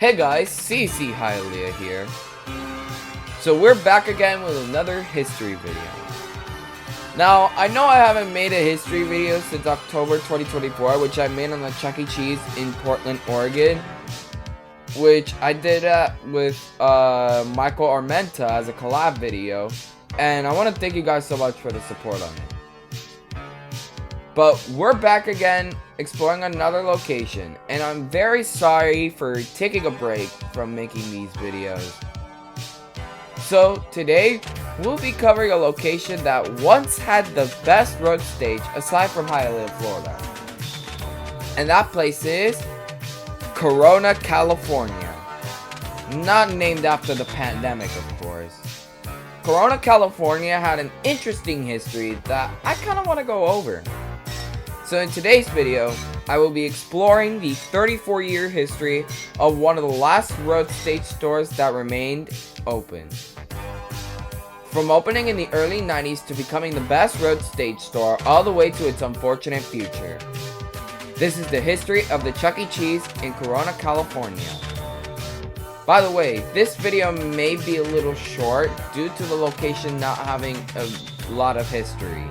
Hey guys, CC Hylia here. So we're back again with another history video. Now, I know I haven't made a history video since October 2024, which I made on the Chuck E. Cheese in Portland, Oregon. Which I did with Michael Armenta as a collab video. And I want to thank you guys so much for the support on it. But we're back again exploring another location, and I'm very sorry for taking a break from making these videos. So today we'll be covering a location that once had the best road stage aside from Hialeah, Florida. And that place is Corona, California. Not named after the pandemic, of course. Corona, California had an interesting history that I kind of want to go over. So in today's video, I will be exploring the 34-year history of one of the last road stage stores that remained open. From opening in the early 90s to becoming the best road stage store all the way to its unfortunate future. This is the history of the Chuck E. Cheese in Corona, California. By the way, this video may be a little short due to the location not having a lot of history.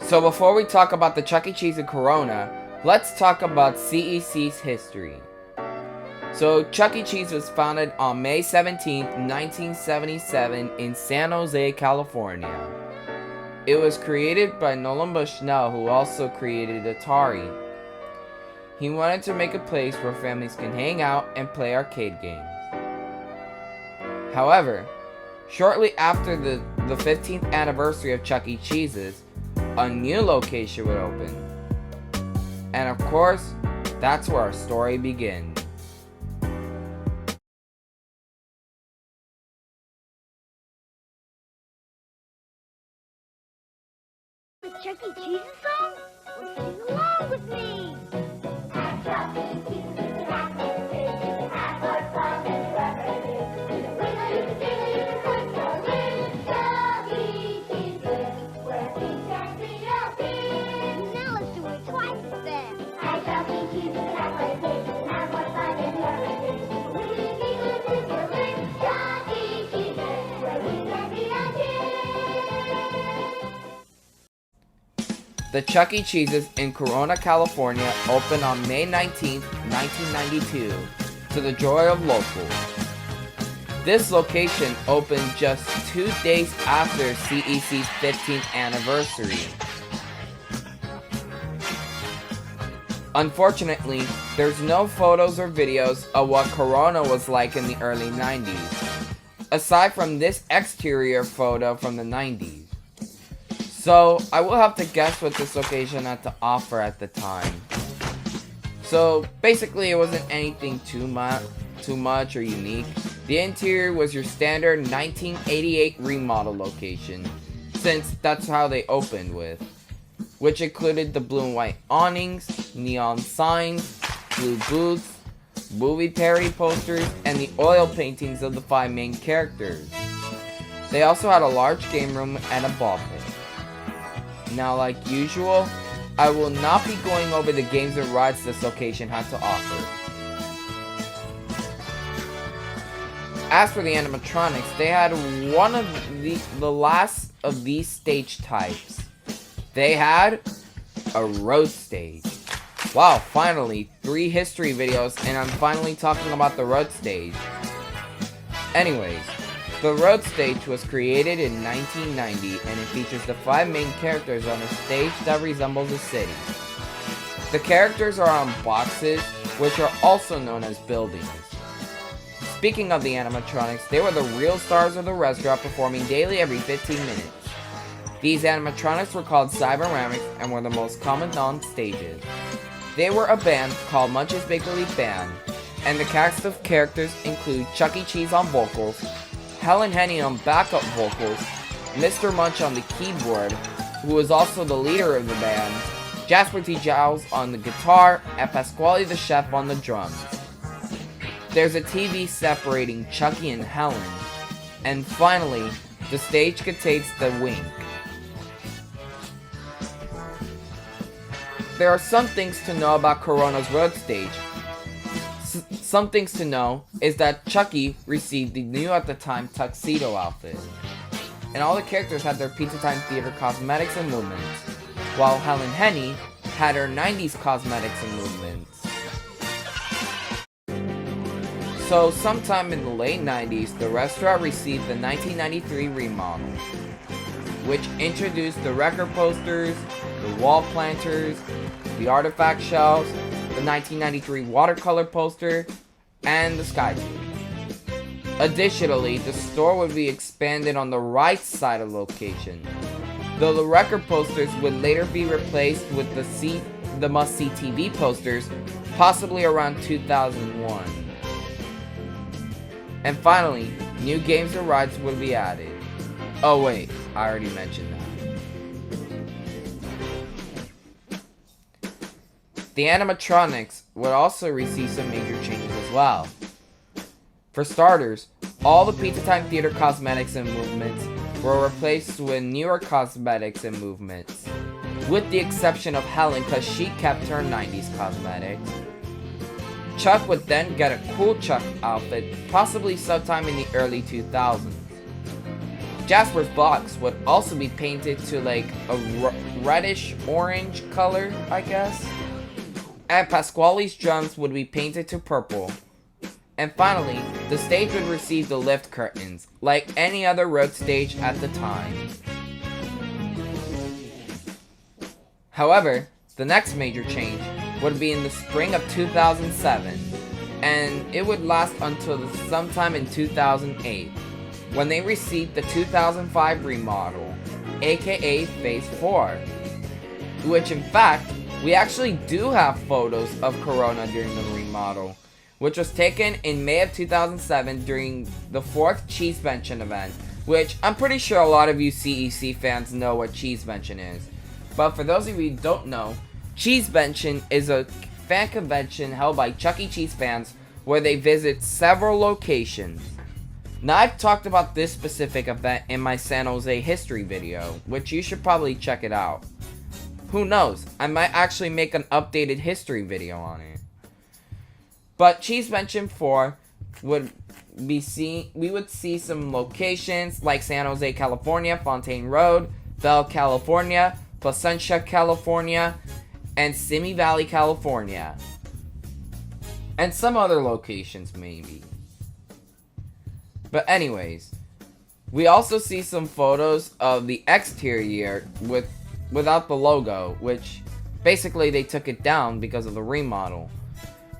So before we talk about the Chuck E. Cheese in Corona, let's talk about CEC's history. So Chuck E. Cheese was founded on May 17, 1977 in San Jose, California. It was created by Nolan Bushnell, who also created Atari. He wanted to make a place where families can hang out and play arcade games. However, shortly after the 15th anniversary of Chuck E. Cheese's, a new location would open. And of course, that's where our story begins. The Chuck E. Cheese song? Well, sing along with me! At Chuck E. Cheese, you can have everything, you can have more fun than you ever did. You can wiggle, you can jiggle, you can put your in Chuck E. Cheese, where things can be a thing. Now let's do it twice then. At Chuck E. Cheese, you can have everything, you can have more fun than you ever did. You can wiggle, you can jiggle, you can put your in Chuck E. Cheese, where things can be a thing. The Chuck E. Cheese's in Corona, California opened on May 19, 1992, to the joy of locals. This location opened just 2 days after CEC's 15th anniversary. Unfortunately, there's no photos or videos of what Corona was like in the early 90s, aside from this exterior photo from the 90s. So, I will have to guess what this location had to offer at the time. So, basically it wasn't anything too much or unique. The interior was your standard 1988 remodel location, since that's how they opened with, which included the blue and white awnings, neon signs, blue booths, movie parody posters, and the oil paintings of the 5 main characters. They also had a large game room and a ball pit. Now, like usual, I will not be going over the games and rides this location had to offer. As for the animatronics, they had one of the last of these stage types. They had a road stage. Wow, finally, 3 history videos and I'm finally talking about the road stage. Anyways, the road stage was created in 1990 and it features the 5 main characters on a stage that resembles a city. The characters are on boxes, which are also known as buildings. Speaking of the animatronics, they were the real stars of the restaurant, performing daily every 15 minutes. These animatronics were called Cyberamics and were the most common on stages. They were a band called Munch's Bakery Band, and the cast of characters include Chuck E. Cheese on vocals, Helen Henny on backup vocals, Mr. Munch on the keyboard, who was also the leader of the band, Jasper T. Giles on the guitar, and Pasquale the Chef on the drums. There's a TV separating Chucky and Helen, and finally, the stage contains the wink. There are some things to know about Corona's road stage. Some things to know is that Chucky received the new at the time tuxedo outfit, and all the characters had their Pizza Time Theater cosmetics and movements, while Helen Henny had her 90s cosmetics and movements. So sometime in the late 90s, the restaurant received the 1993 remodel, which introduced the record posters, the wall planters, the artifact shelves, the 1993 watercolor poster, and the sky tube. Additionally, the store would be expanded on the right side of the location, though the record posters would later be replaced with the must-see TV posters, possibly around 2001. And finally, new games and rides would be added. Oh wait, I already mentioned that. The animatronics would also receive some major changes as well. For starters, all the Pizza Time Theater cosmetics and movements were replaced with newer cosmetics and movements, with the exception of Helen because she kept her 90s cosmetics. Chuck would then get a cool Chuck outfit, possibly sometime in the early 2000s. Jasper's box would also be painted to like a reddish orange color, I guess. And Pasquale's drums would be painted to purple. And finally, the stage would receive the lift curtains, like any other road stage at the time. However, the next major change would be in the spring of 2007, and it would last until sometime in 2008, when they received the 2005 remodel, aka Phase 4, which in fact, we actually do have photos of Corona during the remodel, which was taken in May of 2007 during the 4th Cheesevention event, which I'm pretty sure a lot of you CEC fans know what Cheesevention is. But for those of you who don't know, Cheesevention is a fan convention held by Chuck E. Cheese fans where they visit several locations. Now I've talked about this specific event in my San Jose history video, which you should probably check it out. Who knows, I might actually make an updated history video on it. But Cheesevention 4 would be we would see some locations like San Jose, California, Fontaine Road, Bell, California, Placentia, California, and Simi Valley, California. And some other locations maybe. But anyways, we also see some photos of the exterior without the logo, which basically they took it down because of the remodel.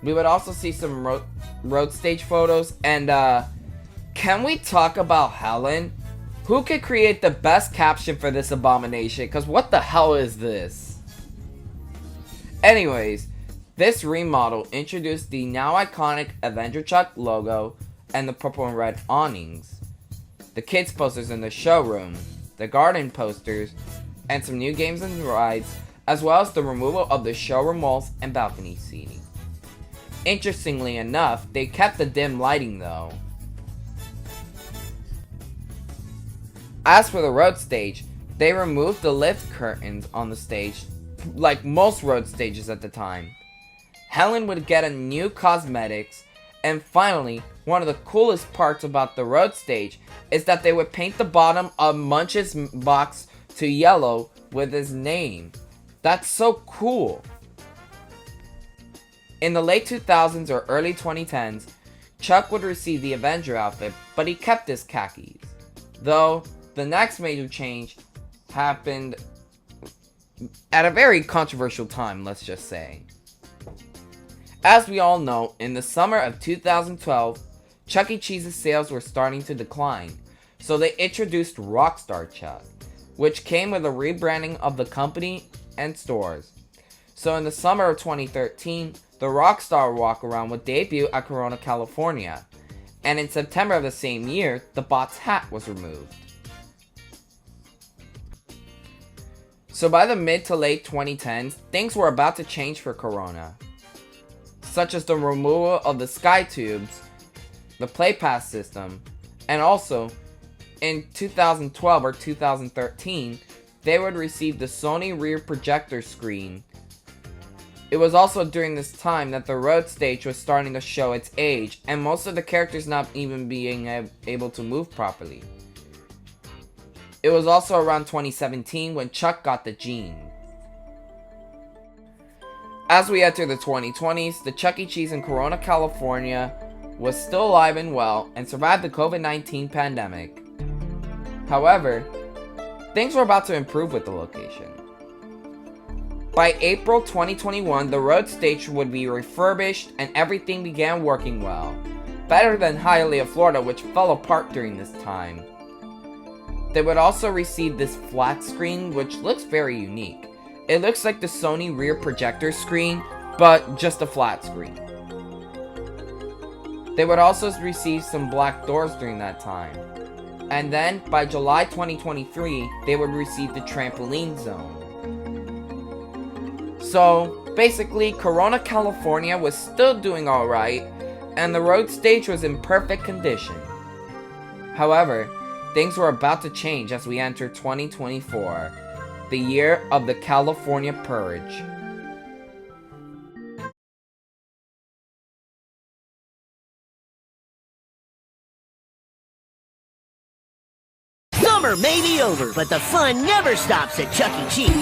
We would also see some road stage photos, and can we talk about Helen? Who could create the best caption for this abomination? Because what the hell is this? Anyways, this remodel introduced the now iconic Avenger Chuck logo and the purple and red awnings, the kids posters in the showroom, the garden posters, and some new games and rides, as well as the removal of the showroom walls and balcony seating. Interestingly enough, they kept the dim lighting though. As for the road stage, they removed the lift curtains on the stage, like most road stages at the time. Helen would get a new cosmetics, and finally, one of the coolest parts about the road stage is that they would paint the bottom of Munch's box to yellow with his name. That's so cool. In the late 2000s or early 2010s, Chuck would receive the Avenger outfit, but he kept his khakis. Though, the next major change happened at a very controversial time, let's just say. As we all know, in the summer of 2012, Chuck E. Cheese's sales were starting to decline, so they introduced Rockstar Chuck, which came with a rebranding of the company and stores. So in the summer of 2013, the Rockstar Walkaround would debut at Corona, California, and in September of the same year, the bot's hat was removed. So by the mid to late 2010s, things were about to change for Corona, such as the removal of the sky tubes, the play pass system, and also in 2012 or 2013, they would receive the Sony rear projector screen. It was also during this time that the road stage was starting to show its age, and most of the characters not even being able to move properly. It was also around 2017 when Chuck got the gene. As we enter the 2020s, the Chuck E. Cheese in Corona, California was still alive and well and survived the COVID-19 pandemic. However, things were about to improve with the location. By April 2021, the road stage would be refurbished and everything began working well. Better than Hialeah, Florida, which fell apart during this time. They would also receive this flat screen, which looks very unique. It looks like the Sony rear projector screen, but just a flat screen. They would also receive some black doors during that time. And then, by July 2023, they would receive the trampoline zone. So, basically, Corona, California was still doing alright, and the road stage was in perfect condition. However, things were about to change as we enter 2024, the year of the California Purge. Summer may be over, but the fun never stops at Chuck E. Cheese.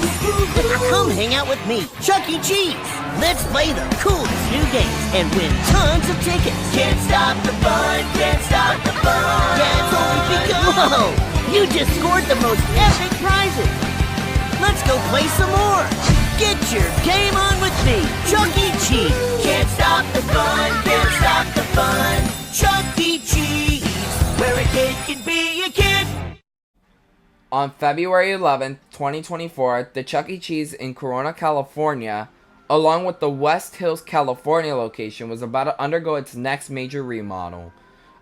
Come hang out with me, Chuck E. Cheese. Let's play the coolest new games and win tons of tickets. Can't stop the fun, can't stop the fun. That's only because... Whoa! You just scored the most epic prizes. Let's go play some more. Get your game on with me, Chuck E. Cheese. Can't stop the fun, can't stop the fun. Chuck E. Cheese, where a kid can be a kid. On February 11th, 2024, the Chuck E. Cheese in Corona, California, along with the West Hills, California location, was about to undergo its next major remodel.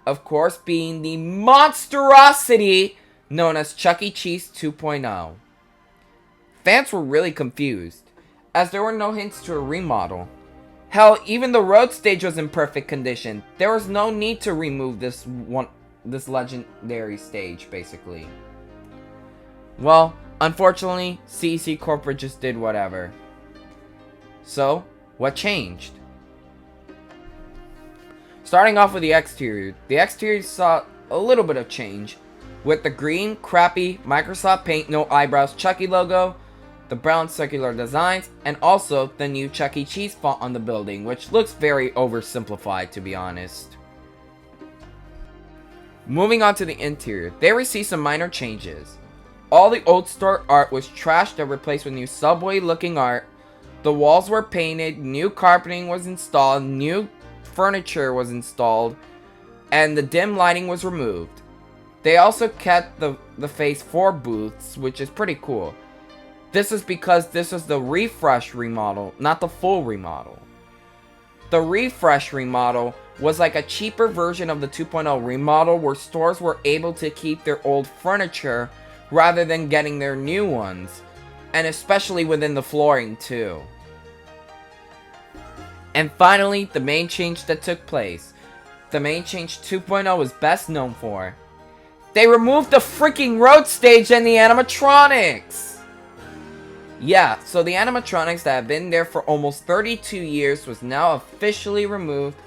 Of course, being the monstrosity known as Chuck E. Cheese 2.0. Fans were really confused, as there were no hints to a remodel. Hell, even the road stage was in perfect condition. There was no need to remove this legendary stage, basically. Well, unfortunately, CEC Corporate just did whatever. So, what changed? Starting off with the exterior. The exterior saw a little bit of change, with the green, crappy Microsoft Paint No Eyebrows Chucky logo, the brown circular designs, and also the new Chuck E. Cheese font on the building, which looks very oversimplified, to be honest. Moving on to the interior, they received some minor changes. All the old store art was trashed and replaced with new subway looking art. The walls were painted, new carpeting was installed, new furniture was installed, and the dim lighting was removed. They also kept the phase 4 booths, which is pretty cool. This is because this was the refresh remodel, not the full remodel. The refresh remodel was like a cheaper version of the 2.0 remodel where stores were able to keep their old furniture rather than getting their new ones, and especially within the flooring too. And finally, the main change that took place. The main change 2.0 is best known for. They removed the freaking road stage and the animatronics! Yeah, so the animatronics that have been there for almost 32 years was now officially removed,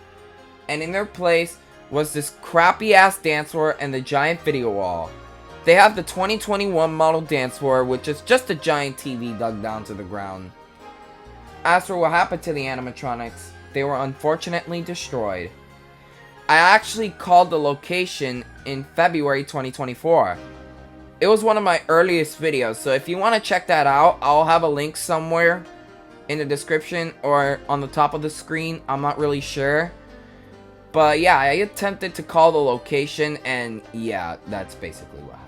and in their place was this crappy ass dance floor and the giant video wall. They have the 2021 model dance floor, which is just a giant TV dug down to the ground. As for what happened to the animatronics, they were unfortunately destroyed. I actually called the location in February 2024. It was one of my earliest videos, so if you want to check that out, I'll have a link somewhere in the description or on the top of the screen. I'm not really sure. But yeah, I attempted to call the location, and yeah, that's basically what happened.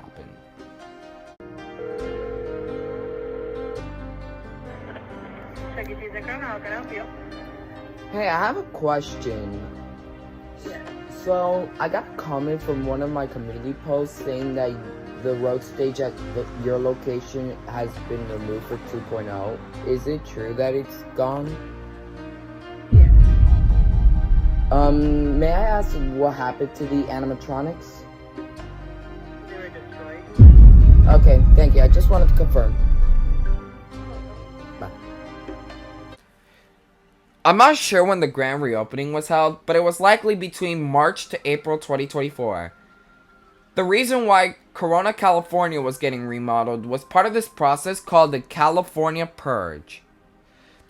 Hey, I have a question. So, I got a comment from one of my community posts saying that the road stage at your location has been removed for 2.0. Is it true that it's gone? Yeah. May I ask what happened to the animatronics? They were Okay, thank you. I just wanted to confirm. Bye. I'm not sure when the grand reopening was held, but it was likely between March to April 2024. The reason why Corona, California was getting remodeled was part of this process called the California Purge.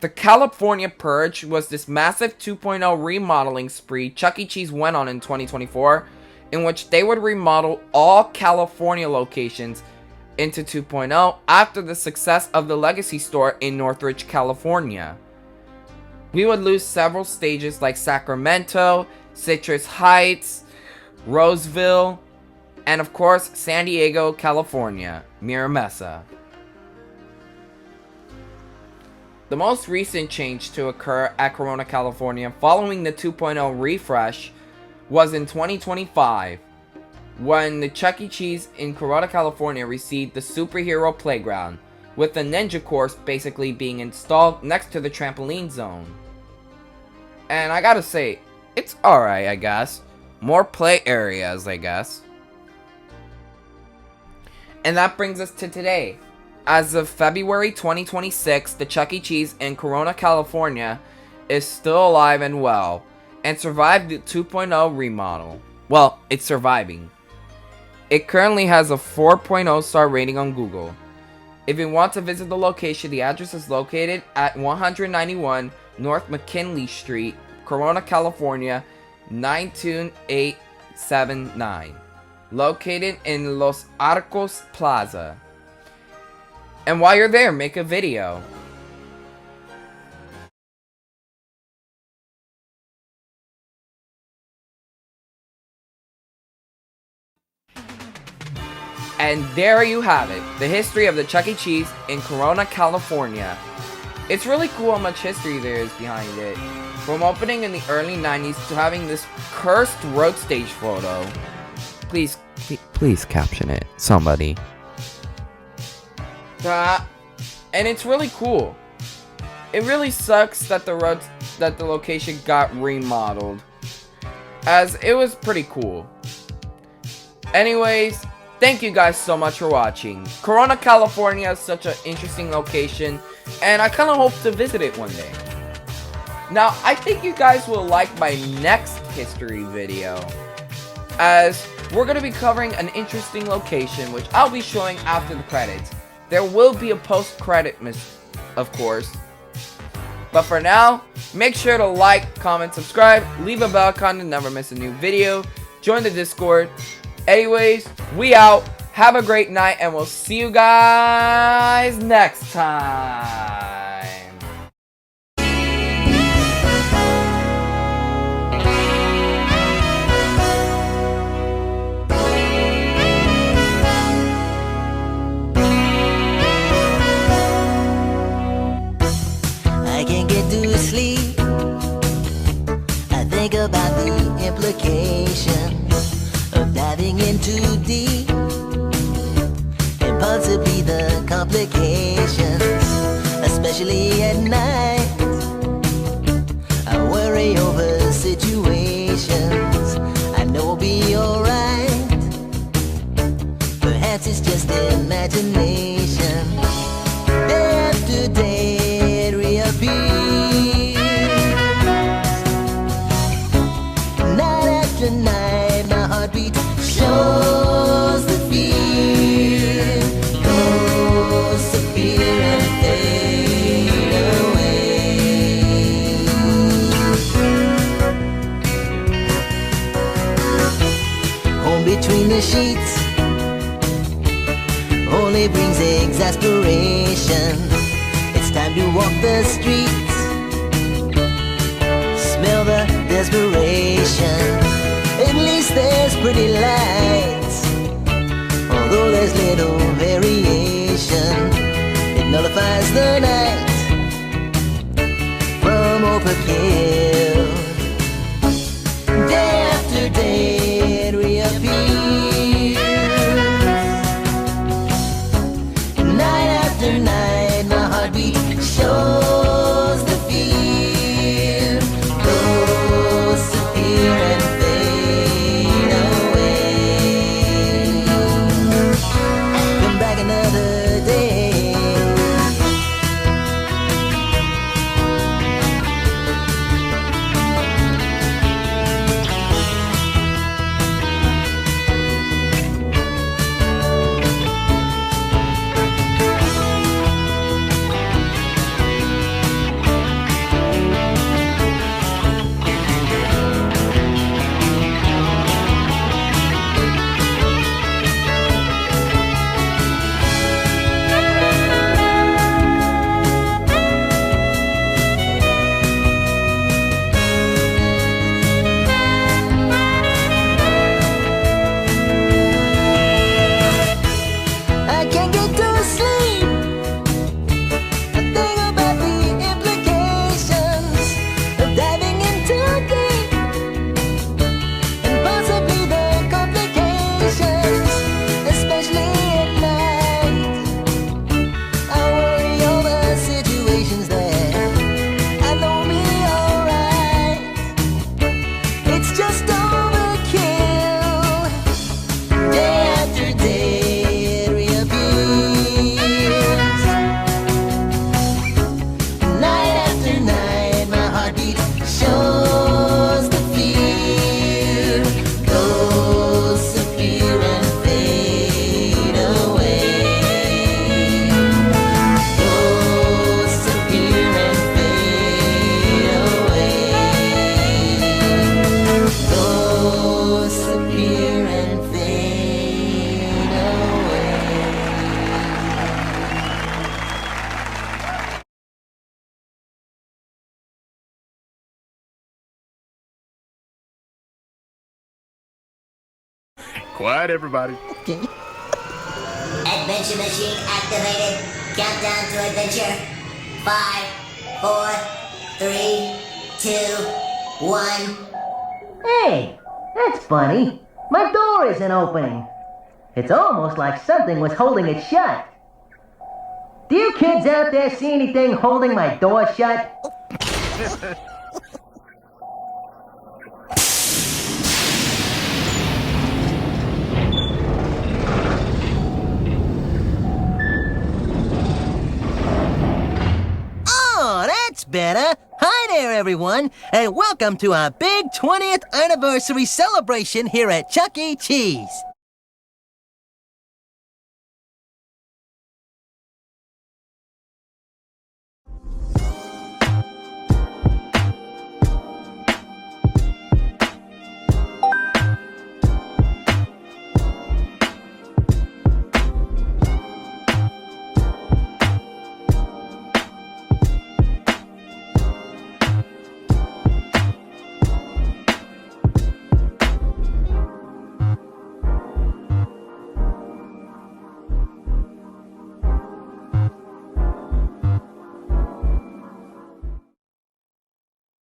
The California Purge was this massive 2.0 remodeling spree Chuck E. Cheese went on in 2024, in which they would remodel all California locations into 2.0 after the success of the Legacy store in Northridge, California. We would lose several stages like Sacramento, Citrus Heights, Roseville, and of course San Diego, California, Mira Mesa. The most recent change to occur at Corona, California following the 2.0 refresh was in 2025, when the Chuck E. Cheese in Corona, California received the Superhero Playground, with the Ninja Course basically being installed next to the trampoline zone. And I gotta say, it's alright, I guess. More play areas, I guess. And that brings us to today. As of February 2026, the Chuck E. Cheese in Corona, California is still alive and well, and survived the 2.0 remodel. Well, it's surviving. It currently has a 4.0 star rating on Google. If you want to visit the location, the address is located at 191 North McKinley Street, Corona, California, 92879. Located in Los Arcos Plaza. And while you're there, make a video. And there you have it, the history of the Chuck E. Cheese in Corona, California. It's really cool how much history there is behind it. From opening in the early 90s to having this cursed road stage photo. Please caption it, somebody. And it's really cool. It really sucks that the location got remodeled, as it was pretty cool. Anyways, thank you guys so much for watching. Corona, California is such an interesting location, and I kind of hope to visit it one day. Now, I think you guys will like my next history video, as we're going to be covering an interesting location, which I'll be showing after the credits. There will be a post-credit of course. But for now, make sure to like, comment, subscribe, leave a bell icon to never miss a new video, join the Discord. Anyways, we out. Have a great night, and we'll see you guys next time. I can't get to sleep. I think about the implications of diving in too deep, and possibly the complications, especially at night. I worry over situations I know will be alright. Perhaps it's just imagination. Day after day it reappears. Night after night my heartbeat shows the fear. Goes to fear and fade away. Home between the sheets only brings exasperation. It's time to walk the streets, smell the desperation. At least there's pretty lights, although there's little variation. It nullifies the night from overkill. Day after day it reappears. Night after night my heartbeat shows the fear. Goes to fear and fade away. Come back It's just overkill. Day after day it reappears. Night after night my heartbeat shows the fear. Ghosts appear and fade away. Ghosts appear and fade away. Ghosts appear and fade away. Quiet, everybody. Adventure machine activated. Countdown to adventure. 5, 4, 3, 2, 1. Hey, that's funny. My door isn't opening. It's almost like something was holding it shut. Do you kids out there see anything holding my door shut? Oh, that's better. Hi there, everyone, and welcome to our big 20th anniversary celebration here at Chuck E. Cheese.